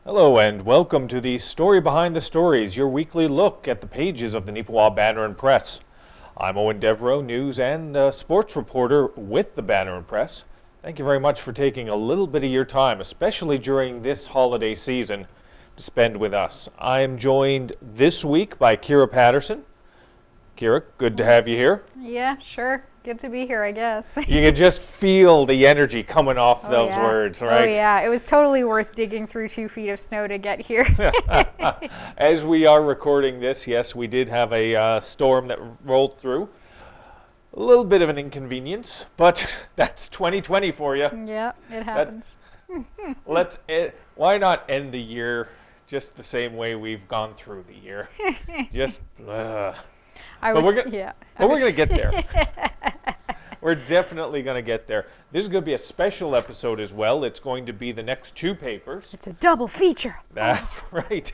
Hello and welcome to the Story Behind the Stories, your weekly look at the pages of the Neepawa Banner Press. I'm Eoin Devereux, news and sports reporter with the Banner Press. Thank you very much for taking a little bit of your time, especially during this holiday season, to spend with us. I am joined this week by Kira Paterson. Kira, good to have you here. Yeah, sure. Good to be here, I guess. You can just feel the energy coming off those words, right? Oh, yeah. It was totally worth digging through 2 feet of snow to get here. As we are recording this, yes, we did have a storm that rolled through. A little bit of an inconvenience, but that's 2020 for you. Yeah, it happens. Why not end the year just the same way we've gone through the year? But we're going to get there. We're definitely going to get there. This is going to be a special episode as well. It's going to be the next 2 papers. It's a double feature. That's right.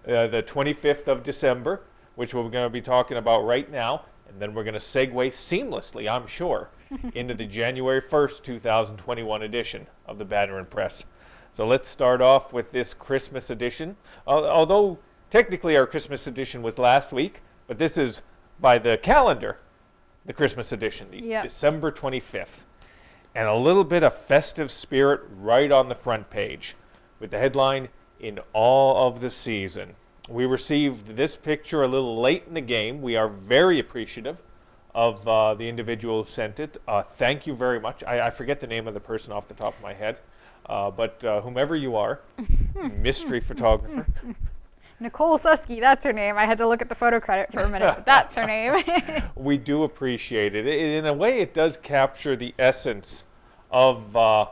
The 25th of December, which we're going to be talking about right now. And then we're going to segue seamlessly, I'm sure, into the January 1st, 2021 edition of the Banner Press. So let's start off with this Christmas edition. Although technically our Christmas edition was last week, but this is by the calendar, the Christmas edition, December 25th. And a little bit of festive spirit right on the front page with the headline, "In Awe of the Season." We received this picture a little late in the game. We are very appreciative of the individual who sent it. Thank you very much. I forget the name of the person off the top of my head, but whomever you are, mystery photographer. Nicole Susky, that's her name. I had to look at the photo credit for a minute, but that's her name. We do appreciate it. In a way, it does capture the essence of the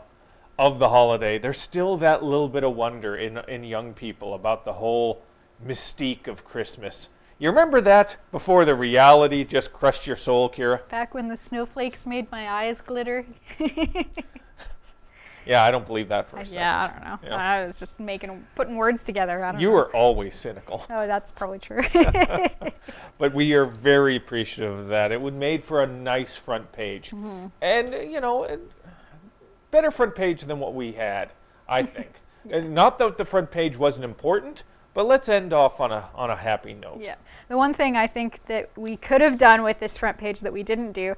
holiday. There's still that little bit of wonder in young people about the whole mystique of Christmas. You remember that before the reality just crushed your soul, Kira? Back when the snowflakes made my eyes glitter. Yeah, I don't believe that for a second. Yeah, I don't know. Yeah. I was just putting words together. I don't know. You were always cynical. Oh, that's probably true. But we are very appreciative of that. It was made for a nice front page. Mm-hmm. And, better front page than what we had, I think. And not that the front page wasn't important, but let's end off on a happy note. Yeah. The one thing I think that we could have done with this front page that we didn't do,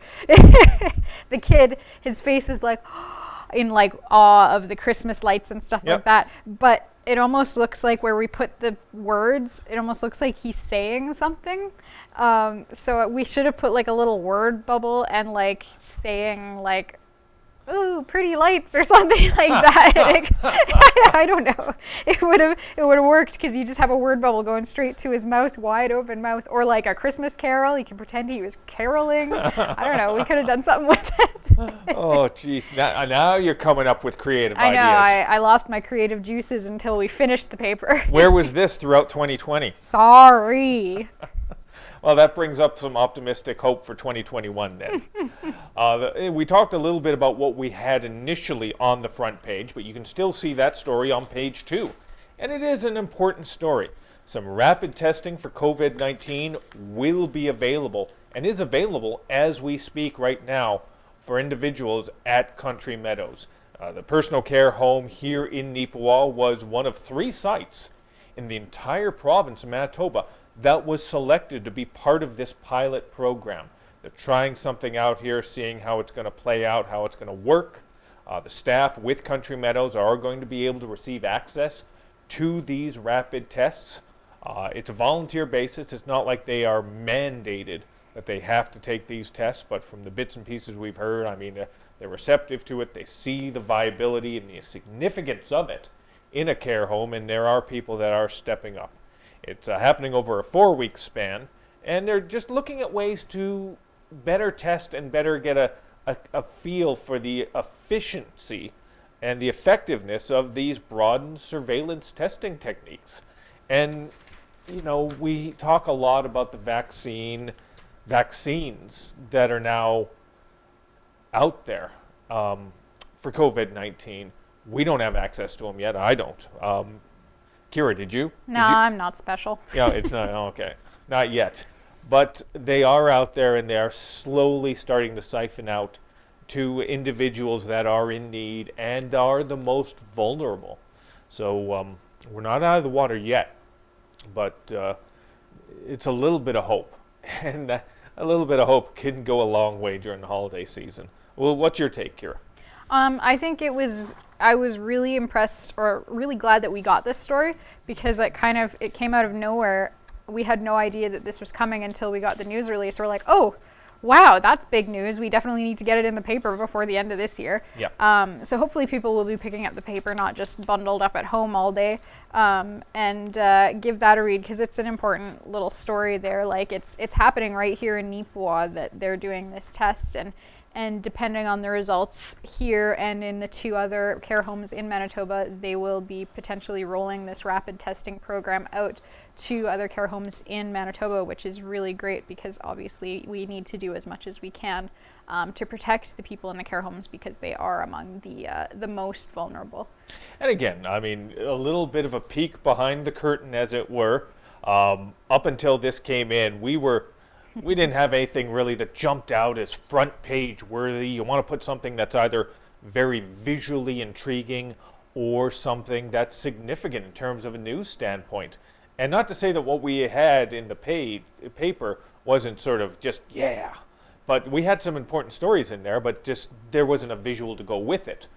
the kid, his face is like in like awe of the Christmas lights and stuff like that. But it almost looks like where we put the words, it almost looks like he's saying something. So we should have put like a little word bubble and like saying like, "Ooh, pretty lights," or something like that. I don't know. It would have worked because you just have a word bubble going straight to his mouth, wide open mouth, or like a Christmas carol. You can pretend he was caroling. I don't know. We could have done something with it. Oh, geez. Now you're coming up with creative ideas. I know. I lost my creative juices until we finished the paper. Where was this throughout 2020? Sorry. Well, that brings up some optimistic hope for 2021 then. We talked a little bit about what we had initially on the front page, but you can still see that story on page 2. And it is an important story. Some rapid testing for COVID-19 will be available and is available as we speak right now for individuals at Country Meadows. The personal care home here in Neepawa was one of 3 sites in the entire province of Manitoba that was selected to be part of this pilot program. They're trying something out here, seeing how it's going to play out, how it's going to work. The staff with Country Meadows are going to be able to receive access to these rapid tests. It's a volunteer basis. It's not like they are mandated that they have to take these tests, but from the bits and pieces we've heard, I mean, they're receptive to it. They see the viability and the significance of it in a care home, and there are people that are stepping up. It's happening over a 4-week span, and they're just looking at ways to better test and better get a feel for the efficiency and the effectiveness of these broadened surveillance testing techniques. And, we talk a lot about the vaccines that are now out there for COVID-19. We don't have access to them yet. I don't. Kira, did you? No, I'm not special. Yeah, it's not. Okay. Not yet. But they are out there, and they are slowly starting to siphon out to individuals that are in need and are the most vulnerable. So We're not out of the water yet, but it's a little bit of hope. And a little bit of hope can go a long way during the holiday season. Well, what's your take, Kira? I think I was really impressed or really glad that we got this story, because it came out of nowhere. We had no idea that this was coming until we got the news release. We're like, oh, wow, that's big news. We definitely need to get it in the paper before the end of this year. Yep. So hopefully people will be picking up the paper, not just bundled up at home all day, and give that a read, because it's an important little story there. Like it's happening right here in Neepawa that they're doing this test, and depending on the results here and in the 2 other care homes in Manitoba, they will be potentially rolling this rapid testing program out to other care homes in Manitoba, which is really great, because obviously we need to do as much as we can to protect the people in the care homes, because they are among the most vulnerable. And again, I mean, a little bit of a peek behind the curtain, as it were. Up until this came in, we didn't have anything really that jumped out as front page worthy. You want to put something that's either very visually intriguing or something that's significant in terms of a news standpoint. And not to say that what we had in the paper wasn't sort of just, yeah, but we had some important stories in there, but just there wasn't a visual to go with it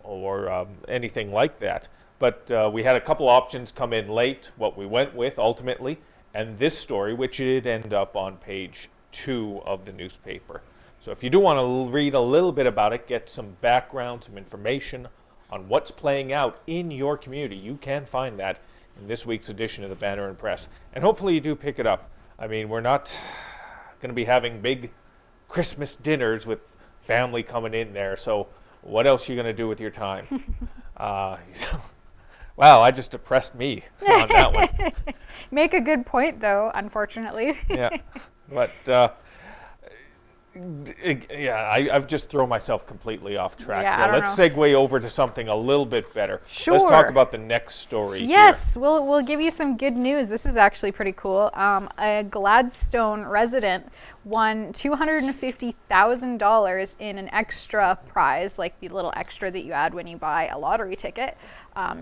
or anything like that. But we had a couple options come in late, what we went with ultimately, and this story, which did end up on page 2 of the newspaper. So if you do want to read a little bit about it, get some background, some information on what's playing out in your community, you can find that in this week's edition of the Banner Press. And hopefully you do pick it up. I mean, we're not going to be having big Christmas dinners with family coming in there, so what else are you going to do with your time? Wow, I just depressed me on that one. Make a good point, though, unfortunately. Yeah, but I've just thrown myself completely off track here. Let's segue over to something a little bit better. Sure. Let's talk about the next story. Yes, here. we'll give you some good news. This is actually pretty cool. A Gladstone resident won $250,000 in an extra prize, like the little extra that you add when you buy a lottery ticket.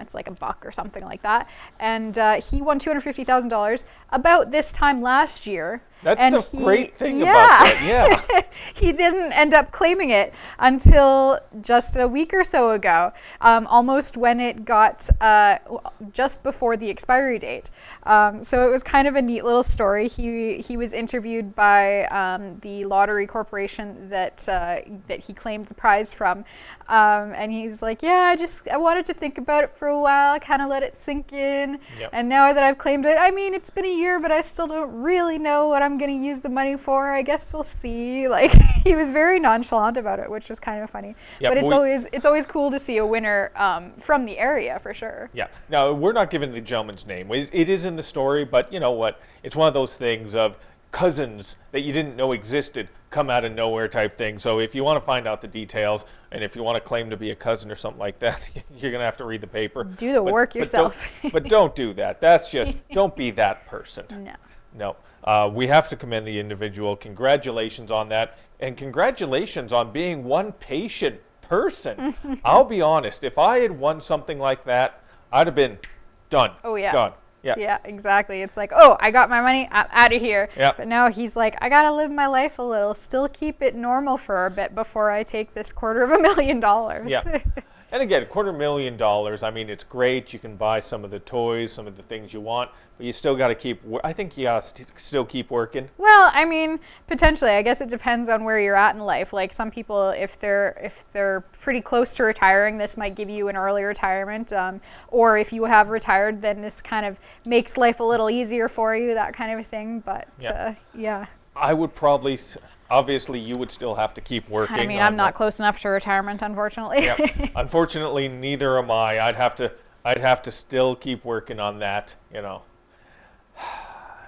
It's like $1 or something like that. And he won $250,000 about this time last year. That's the great thing about that, yeah. He didn't end up claiming it until just a week or so ago, almost when it got just before the expiry date. So it was kind of a neat little story. He was interviewed by the lottery corporation that he claimed the prize from, and he's like, yeah, I wanted to think about it for a while. I kind of let it sink in, and now that I've claimed it, I mean, it's been a year, but I still don't really know what I'm going to use the money for. I guess we'll see. Like, he was very nonchalant about it, which was kind of funny. But it's always cool to see a winner from the area, for sure. Yeah. Now, we're not giving the gentleman's name. It is in the story, but you know what? It's one of those things of cousins that you didn't know existed come out of nowhere type thing. So if you want to find out the details, and if you want to claim to be a cousin or something like that, you're going to have to read the paper. Do the work yourself. But don't do that. That's just, don't be that person. No. We have to commend the individual. Congratulations on that. And congratulations on being one patient person. I'll be honest, if I had won something like that, I'd have been done. Oh, yeah. Done. Yeah. Yeah, exactly. It's like, oh, I got my money, I'm out of here. Yeah. But now he's like, I got to live my life a little, still keep it normal for a bit before I take this $250,000. Yeah. And again, $250,000, I mean, it's great. You can buy some of the toys, some of the things you want, but you still got to I think you got to still keep working. Well, I mean, potentially. I guess it depends on where you're at in life. Like some people, if they're pretty close to retiring, this might give you an early retirement. Or if you have retired, then this kind of makes life a little easier for you, that kind of thing. But yeah. I would probably... Obviously, you would still have to keep working. I mean, I'm not close enough to retirement, unfortunately. Yeah. Unfortunately, neither am I. I'd have to still keep working on that, you know.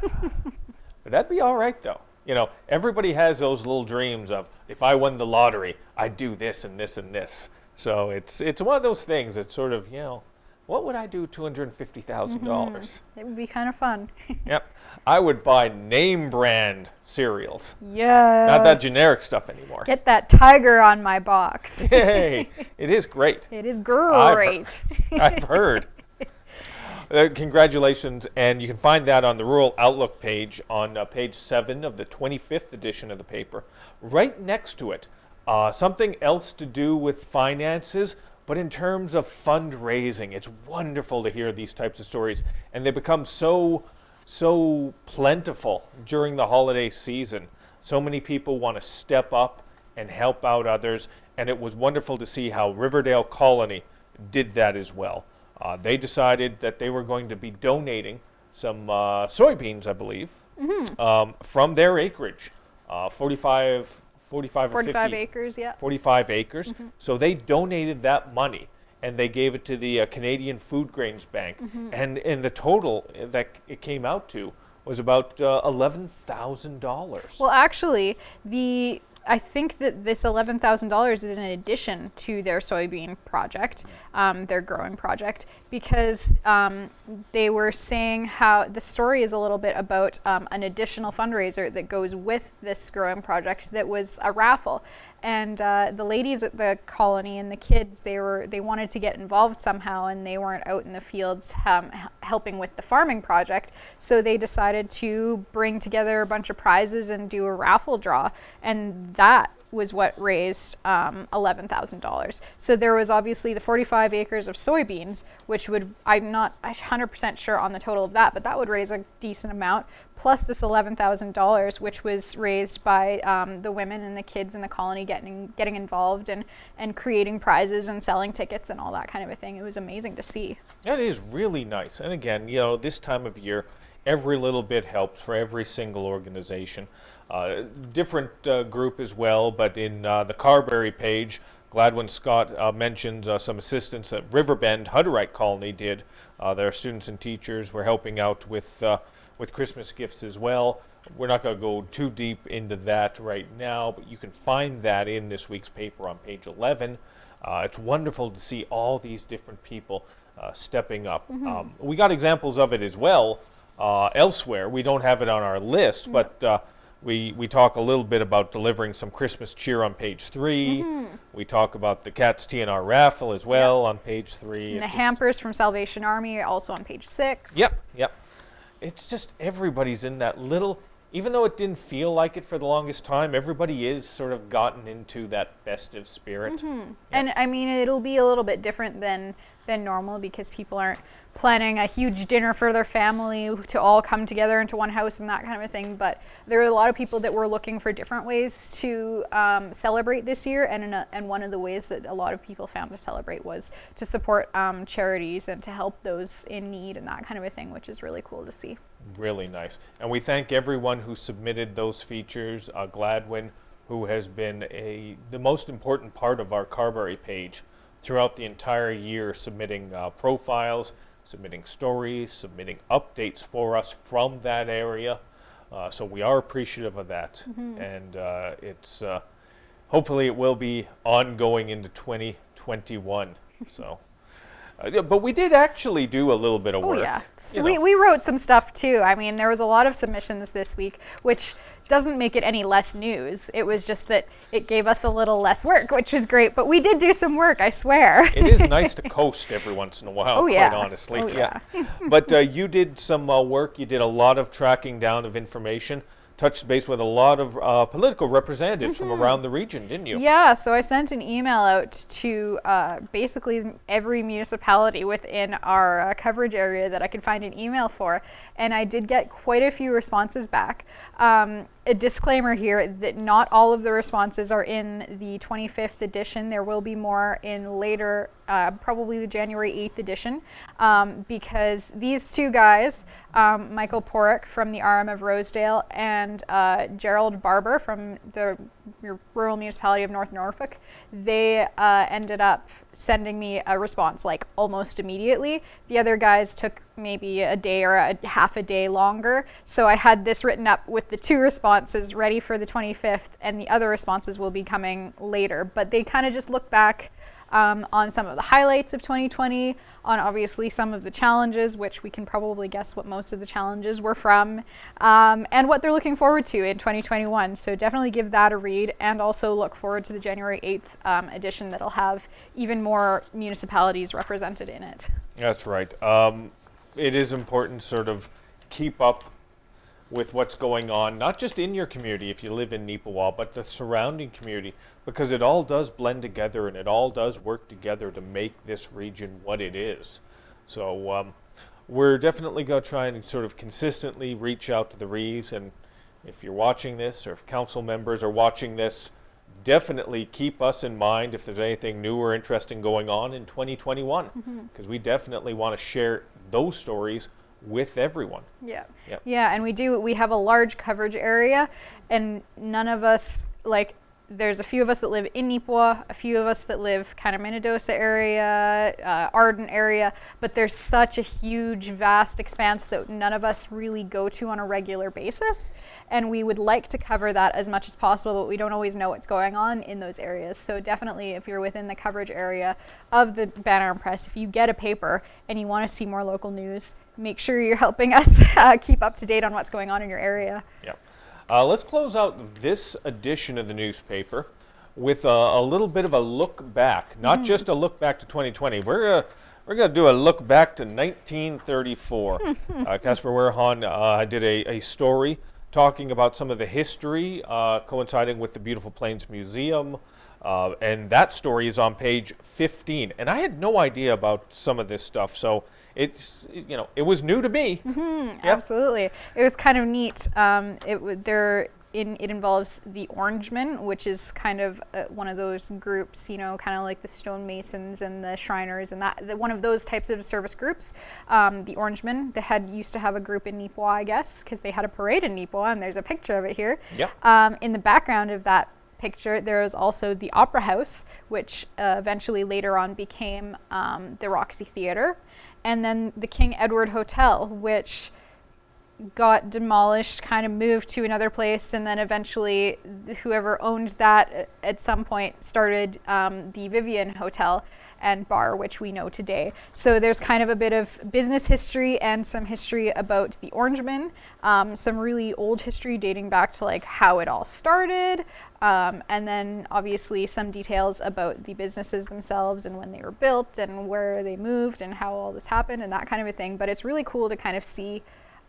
But that'd be all right, though. You know, everybody has those little dreams of, if I won the lottery, I'd do this and this and this. So it's one of those things. It's sort of, you know, what would I do $250,000? It would be kind of fun. Yep. I would buy name brand cereals. Yes. Not that generic stuff anymore. Get that tiger on my box. Hey, it is great. It is great. I've heard. Congratulations, and you can find that on the Rural Outlook page on page 7 of the 25th edition of the paper. Right next to it, something else to do with finances, but in terms of fundraising. It's wonderful to hear these types of stories, and they become so plentiful during the holiday season. So many people want to step up and help out others, and it was wonderful to see how Riverdale Colony did that as well. They decided that they were going to be donating some soybeans, I believe, from their acreage, 45 or 50 acres, yeah. 45 acres. So they donated that money, and they gave it to the Canadian Food Grains Bank. And in the total that it came out to was about $11,000. Well, actually, I think that this $11,000 is in addition to their soybean project, their growing project, because they were saying how the story is a little bit about an additional fundraiser that goes with this growing project that was a raffle. And the ladies at the colony and the kids, they wanted to get involved somehow, and they weren't out in the fields helping with the farming project. So they decided to bring together a bunch of prizes and do a raffle draw. And that was what raised $11,000. So there was obviously the 45 acres of soybeans, which I'm not 100% sure on the total of that, but that would raise a decent amount, plus this $11,000, which was raised by the women and the kids in the colony getting involved and creating prizes and selling tickets and all that kind of a thing. It was amazing to see. That is really nice. And again, this time of year, every little bit helps for every single organization. Different group as well, but in the Carberry page, Gladwin Scott mentions some assistance that Riverbend Hutterite Colony did. Their students and teachers were helping out with Christmas gifts as well. We're not going to go too deep into that right now, but you can find that in this week's paper on page 11. It's wonderful to see all these different people stepping up. We got examples of it as well elsewhere. We don't have it on our list, but we talk a little bit about delivering some Christmas cheer on page 3. We talk about the Cats TNR raffle as well on page 3. And the hampers from Salvation Army are also on page 6. Yep. It's just everybody's in that little, even though it didn't feel like it for the longest time, everybody is sort of gotten into that festive spirit. And I mean, it'll be a little bit different than normal because people aren't planning a huge dinner for their family to all come together into one house and that kind of a thing. But there are a lot of people that were looking for different ways to celebrate this year. And one of the ways that a lot of people found to celebrate was to support charities and to help those in need and that kind of a thing, which is really cool to see. Really nice. And we thank everyone who submitted those features. Gladwin, who has been the most important part of our Carberry page throughout the entire year, submitting profiles, submitting stories, submitting updates for us from that area. So we are appreciative of that. And it's hopefully it will be ongoing into 2021. So. But we did actually do a little bit of work. Oh, yeah. So we wrote some stuff, too. I mean, there was a lot of submissions this week, which doesn't make it any less news. It was just that it gave us a little less work, which was great. But we did do some work, I swear. It is nice to coast every once in a while, quite honestly. Oh, yeah. But you did some work. You did a lot of tracking down of information. Touched base with a lot of political representatives from around the region, didn't you? Yeah, so I sent an email out to basically every municipality within our coverage area that I could find an email for, and I did get quite a few responses back. A disclaimer here that not all of the responses are in the 25th edition. There will be more in later, probably the January 8th edition, because these two guys, Michael Porrick from the RM of Rosedale and Gerald Barber from the rural municipality of North Norfolk, they ended up sending me a response like almost immediately. The other guys took maybe a day or half a day longer. So I had this written up with the two responses ready for the 25th, and the other responses will be coming later. But they kind of just look back on some of the highlights of 2020, on obviously some of the challenges, which we can probably guess what most of the challenges were from, and what they're looking forward to in 2021. So definitely give that a read, and also look forward to the January 8th edition that'll have even more municipalities represented in it. That's right. it is important to sort of keep up with what's going on, not just in your community if you live in Neepawa, but the surrounding community, because it all does blend together and it all does work together to make this region what it is. So we're definitely going to try and sort of consistently reach out to the Rees, and if you're watching this or if council members are watching this, definitely keep us in mind if there's anything new or interesting going on in 2021, because we definitely want to share those stories with everyone. Yeah. Yep. Yeah, and we have a large coverage area, and none of us, like, there's a few of us that live in Neepawa, a few of us that live kind of Minnedosa area, Arden area, but there's such a huge, vast expanse that none of us really go to on a regular basis, and we would like to cover that as much as possible, but we don't always know what's going on in those areas. So definitely, if you're within the coverage area of the Banner Press, if you get a paper and you want to see more local news, make sure you're helping us keep up to date on what's going on in your area. Yeah. Let's close out this edition of the newspaper with a little bit of a look back, not just a look back to 2020. We're gonna do a look back to 1934. Casper Werhan did a story talking about some of the history coinciding with the Beautiful Plains Museum, and that story is on page 15. And I had no idea about some of this stuff, so it's, you know, it was new to me. Yep. Absolutely. It was kind of neat. It involves the Orangemen, which is kind of one of those groups, you know, kind of like the stonemasons and the Shriners and one of those types of service groups. The Orangemen, used to have a group in Neepawa, I guess, because they had a parade in Neepawa, and there's a picture of it here. Yep. In the background of that picture, there is also the Opera House, which eventually later on became the Roxy Theatre. And then the King Edward Hotel, which got demolished, kind of moved to another place, and then eventually whoever owned that at some point started the Vivian Hotel and Bar, which we know today. So there's kind of a bit of business history and some history about the Orangemen, some really old history dating back to like how it all started, and then obviously some details about the businesses themselves and when they were built and where they moved and how all this happened and that kind of a thing. But it's really cool to kind of see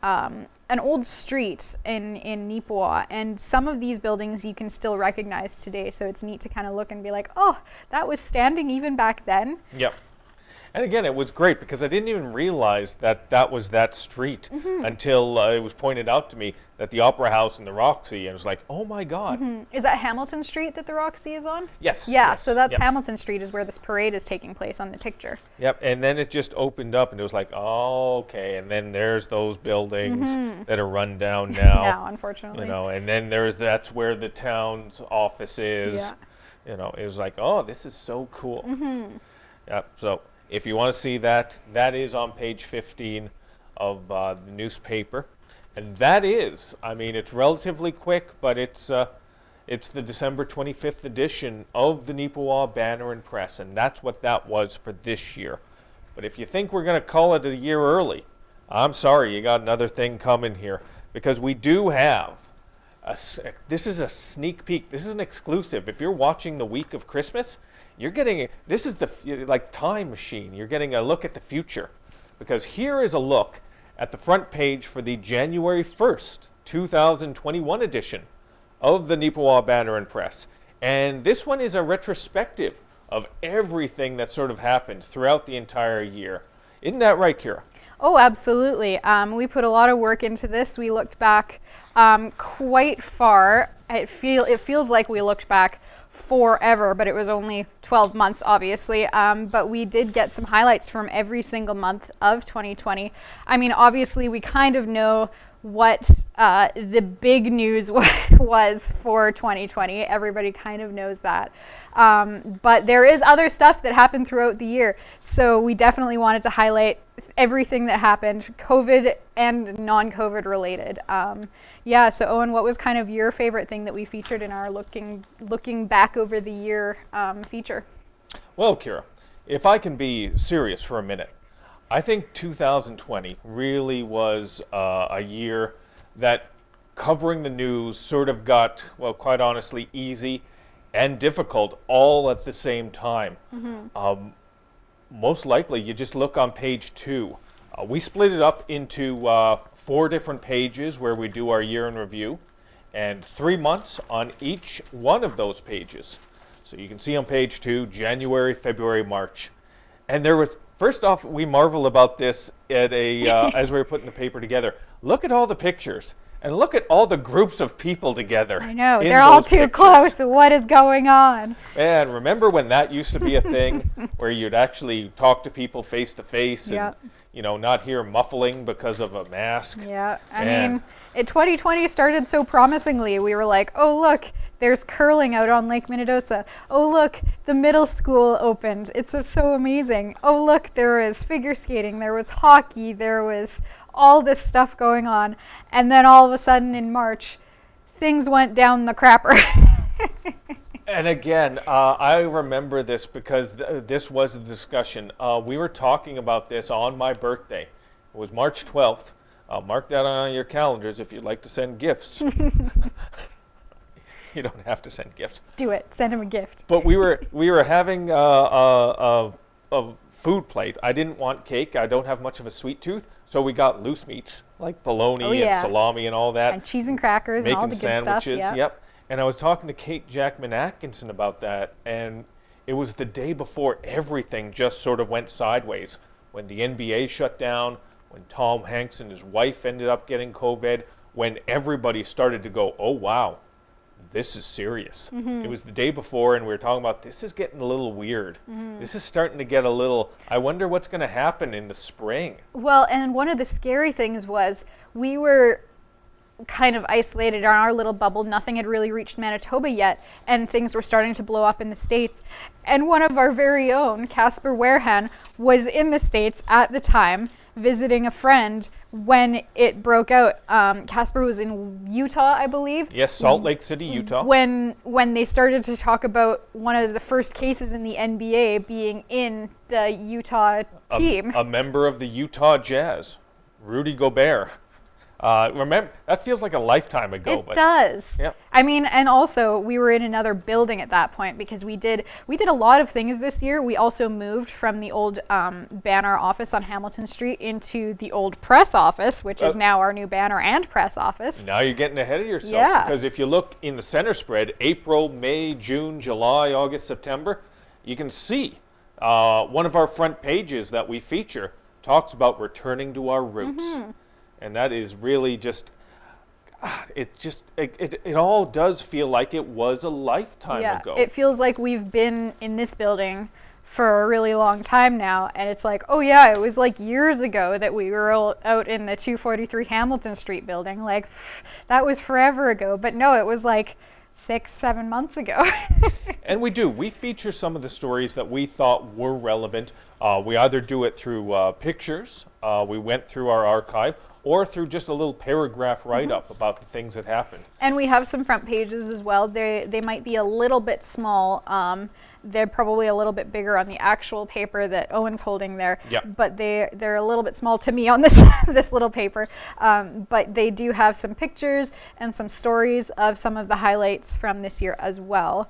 an old street in Neepawa, and some of these buildings you can still recognize today, so it's neat to kind of look and be like, oh, that was standing even back then. Yep. And again, it was great because I didn't even realize that that was that street until it was pointed out to me that the Opera House and the Roxy, and it was like, oh my God. Is that Hamilton Street that the Roxy is on? Yes. Yeah, yes, so that's yep. Hamilton Street is where this parade is taking place on the picture. Yep, and then it just opened up and it was like, oh, okay, and then there's those buildings that are run down now. Now, unfortunately. You know, and then that's where the town's office is. Yeah. You know, it was like, oh, this is so cool. Yep, so if you want to see that, that is on page 15 of the newspaper. And that is, I mean, it's relatively quick, but it's the December 25th edition of the Neepawa Banner and Press, and that's what that was for this year. But if you think we're going to call it a year early, I'm sorry, you got another thing coming here, because we do have, this is a sneak peek, this is an exclusive. If you're watching the week of Christmas, you're getting, this is the like time machine. You're getting a look at the future, because here is a look at the front page for the January 1st, 2021 edition of the Neepawa Banner and Press. And this one is a retrospective of everything that sort of happened throughout the entire year. Isn't that right, Kira? Oh, absolutely. We put a lot of work into this. We looked back quite far. It feels like we looked back forever, but it was only 12 months, obviously. But we did get some highlights from every single month of 2020. I mean, obviously, we kind of know what the big news was for 2020. Everybody kind of knows that. But there is other stuff that happened throughout the year. So we definitely wanted to highlight everything that happened, COVID and non-COVID related. Yeah, so Eoin, what was kind of your favorite thing that we featured in our looking back over the year feature? Well, Kira, if I can be serious for a minute, I think 2020 really was a year that covering the news sort of got, well, quite honestly, easy and difficult all at the same time. Most likely, you just look on page 2 We split it up into 4 different pages where we do our year in review, and 3 months on each one of those pages. So you can see on page 2, January, February, March. And there was, first off, we marvel about this at as we were putting the paper together. Look at all the pictures, and look at all the groups of people together. I know, they're all too close. What is going on? And remember when that used to be a thing where you'd actually talk to people face to face and not hear muffling because of a mask? Yeah, I mean, 2020 started so promisingly. We were like, oh, look, there's curling out on Lake Minnedosa. Oh, look, the middle school opened. It's so amazing. Oh, look, there was figure skating, there was hockey, there was all this stuff going on. And then all of a sudden in March, things went down the crapper. And again, I remember this because this was a discussion. We were talking about this on my birthday. It was March 12th. Mark that on your calendars if you'd like to send gifts. You don't have to send gifts. Do it. Send him a gift. But we were having a food plate. I didn't want cake. I don't have much of a sweet tooth. So we got loose meats like bologna and salami and all that. And cheese and crackers and all the good stuff. Making sandwiches, And I was talking to Kate Jackman Atkinson about that, and it was the day before everything just sort of went sideways. When the NBA shut down, when Tom Hanks and his wife ended up getting COVID, when everybody started to go, oh wow, this is serious. It was the day before, and we were talking about this is getting a little weird. This is starting to get a little, I wonder what's going to happen in the spring. Well, and one of the scary things was we were kind of isolated in our little bubble. Nothing had really reached Manitoba yet, and things were starting to blow up in the States. And one of our very own, Casper Warehan, was in the States at the time visiting a friend when it broke out. Casper was in Utah, I believe. Yes, Salt Lake City, Utah. When they started to talk about one of the first cases in the NBA being in the Utah team. A member of the Utah Jazz, Rudy Gobert. Remember, that feels like a lifetime ago. It does. Yep. I mean, and also we were in another building at that point because we did a lot of things this year. We also moved from the old Banner office on Hamilton Street into the old press office, which is now our new Banner and press office. Now you're getting ahead of yourself. Yeah. Because if you look in the center spread, April, May, June, July, August, September, you can see one of our front pages that we feature talks about returning to our roots. And that is really just, it all does feel like it was a lifetime ago. It feels like we've been in this building for a really long time now. And it's like, oh yeah, it was like years ago that we were all out in the 243 Hamilton Street building. Like, that was forever ago. But no, it was like 6-7 months ago. And we feature some of the stories that we thought were relevant. We either do it through pictures, we went through our archive, or through just a little paragraph write-up about the things that happened. And we have some front pages as well. They might be a little bit small. They're probably a little bit bigger on the actual paper that Owen's holding there. Yep. But they're a little bit small to me on this this little paper. But they do have some pictures and some stories of some of the highlights from this year as well.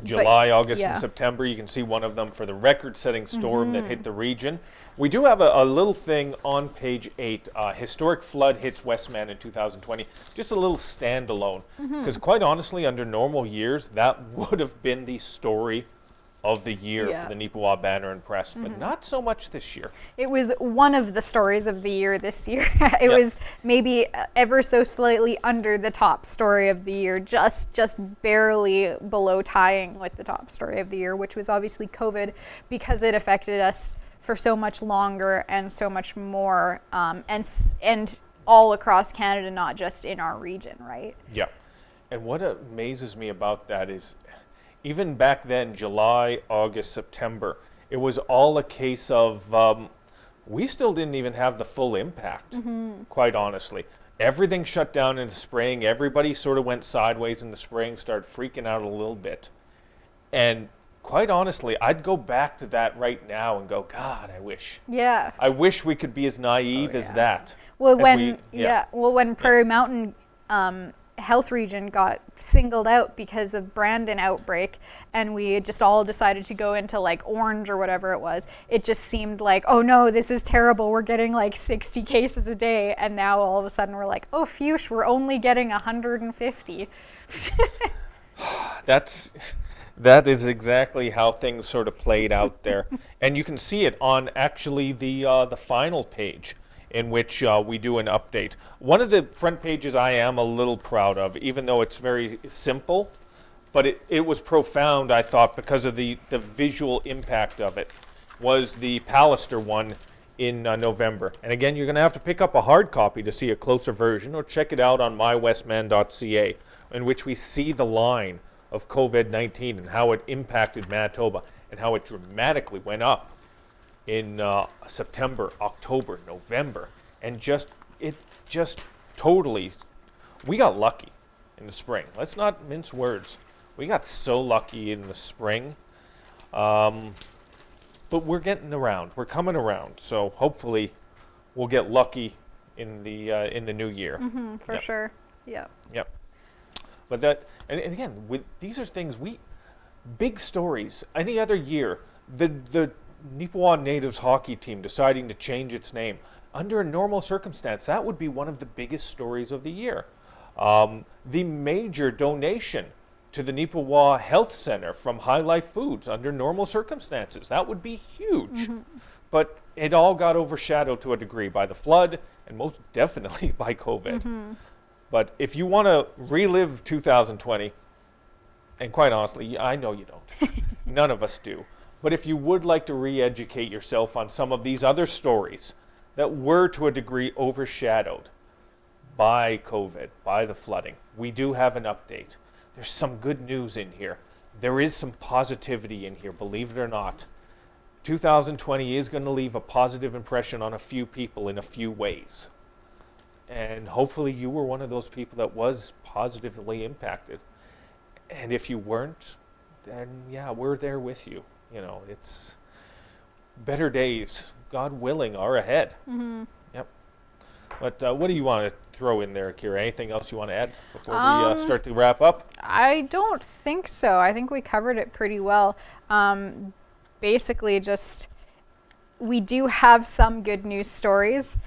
July, August, and September. You can see one of them for the record-setting storm that hit the region. We do have a little thing on page 8. Historic flood hits Westman in 2020. Just a little standalone. Because quite honestly, under normal years, that would have been the story of the year for the Neepawa Banner Press, but not so much this year. It was one of the stories of the year this year. It was maybe ever so slightly under the top story of the year, just barely below tying with the top story of the year, which was obviously COVID, because it affected us for so much longer and so much more, and all across Canada, not just in our region, right? Yeah. And what amazes me about that is, even back then, July, August, September, it was all a case of we still didn't even have the full impact, quite honestly. Everything shut down in the spring. Everybody sort of went sideways in the spring, started freaking out a little bit. And quite honestly, I'd go back to that right now and go, God, I wish. Yeah. I wish we could be as naive as that. Well, when Prairie Mountain health region got singled out because of Brandon outbreak, and we just all decided to go into like orange or whatever it was, it just seemed like, oh no, this is terrible. We're getting like 60 cases a day. And now all of a sudden we're like, oh, phew, we're only getting 150. That is exactly how things sort of played out there. And you can see it on actually the final page, in which we do an update. One of the front pages I am a little proud of, even though it's very simple, but it was profound, I thought, because of the visual impact of it, was the Pallister one in November. And again, you're going to have to pick up a hard copy to see a closer version, or check it out on mywestman.ca, in which we see the line of COVID-19 and how it impacted Manitoba and how it dramatically went up in September, October, November, and it just totally, we got lucky in the spring. Let's not mince words. We got so lucky in the spring, but we're getting around. We're coming around. So hopefully, we'll get lucky in the new year. Mm-hmm, for sure. Yeah. Yep. But that, and again, these are things big stories. Any other year, the Neepawa Natives hockey team deciding to change its name. Under a normal circumstance, that would be one of the biggest stories of the year. The major donation to the Neepawa Health Center from High Life Foods under normal circumstances, that would be huge. Mm-hmm. But it all got overshadowed to a degree by the flood and most definitely by COVID. Mm-hmm. But if you want to relive 2020, and quite honestly, I know you don't. None of us do. But if you would like to re-educate yourself on some of these other stories that were to a degree overshadowed by COVID, by the flooding, we do have an update. There's some good news in here. There is some positivity in here, believe it or not. 2020 is going to leave a positive impression on a few people in a few ways. And hopefully you were one of those people that was positively impacted. And if you weren't, then yeah, we're there with you. You know, it's better days, God willing, are ahead. Mm-hmm. Yep. But what do you want to throw in there, Kira? Anything else you want to add before we start to wrap up? I don't think so. I think we covered it pretty well. Basically, just we do have some good news stories.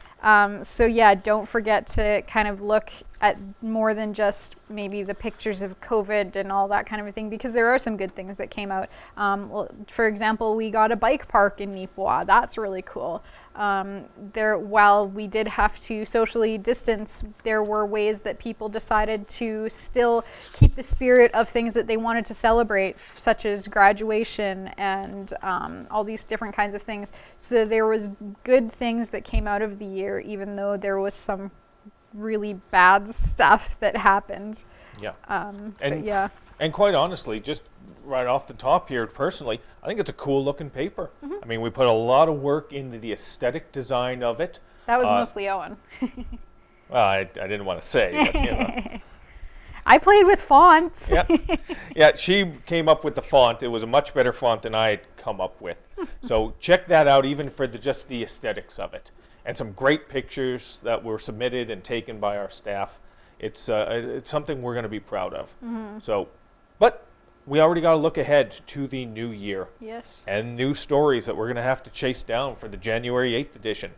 So yeah, don't forget to kind of look at more than just maybe the pictures of COVID and all that kind of a thing, because there are some good things that came out. Well, for example, we got a bike park in Neepawa. That's really cool. While we did have to socially distance, there were ways that people decided to still keep the spirit of things that they wanted to celebrate, such as graduation and all these different kinds of things. So there was good things that came out of the year, even though there was some really bad stuff that happened. Yeah. But yeah. And quite honestly, just right off the top here, personally, I think it's a cool looking paper. Mm-hmm. I mean, we put a lot of work into the aesthetic design of it. That was mostly Eoin. Well, I didn't want to say, but you know. I played with fonts. Yeah, she came up with the font. It was a much better font than I had come up with. So check that out, even for just the aesthetics of it. And some great pictures that were submitted and taken by our staff. It's something we're going to be proud of. Mm-hmm. So, but we already got to look ahead to the new year. Yes. And new stories that we're going to have to chase down for the January 8th edition.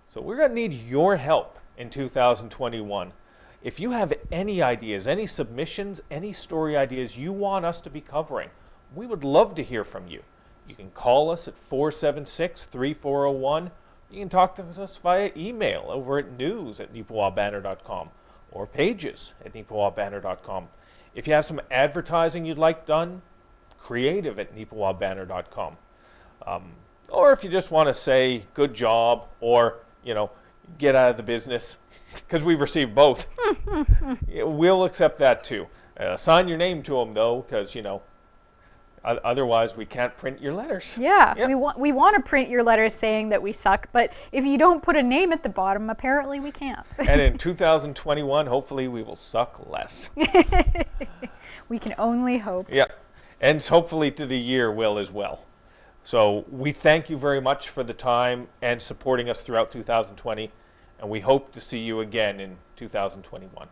So we're going to need your help in 2021. If you have any ideas, any submissions, any story ideas you want us to be covering, we would love to hear from you. You can call us at 476-3401. You can talk to us via email over at news@neepawabanner.com or pages@neepawabanner.com. If you have some advertising you'd like done, creative@neepawabanner.com. Or if you just want to say good job or, you know, get out of the business, because we've received both, we'll accept that too. Sign your name to them though, because, you know, otherwise we can't print your letters. Yeah, yep. we want to print your letters saying that we suck, but if you don't put a name at the bottom, apparently we can't. And in 2021, hopefully we will suck less. We can only hope. Yeah, and hopefully to the year will as well. So we thank you very much for the time and supporting us throughout 2020, and we hope to see you again in 2021.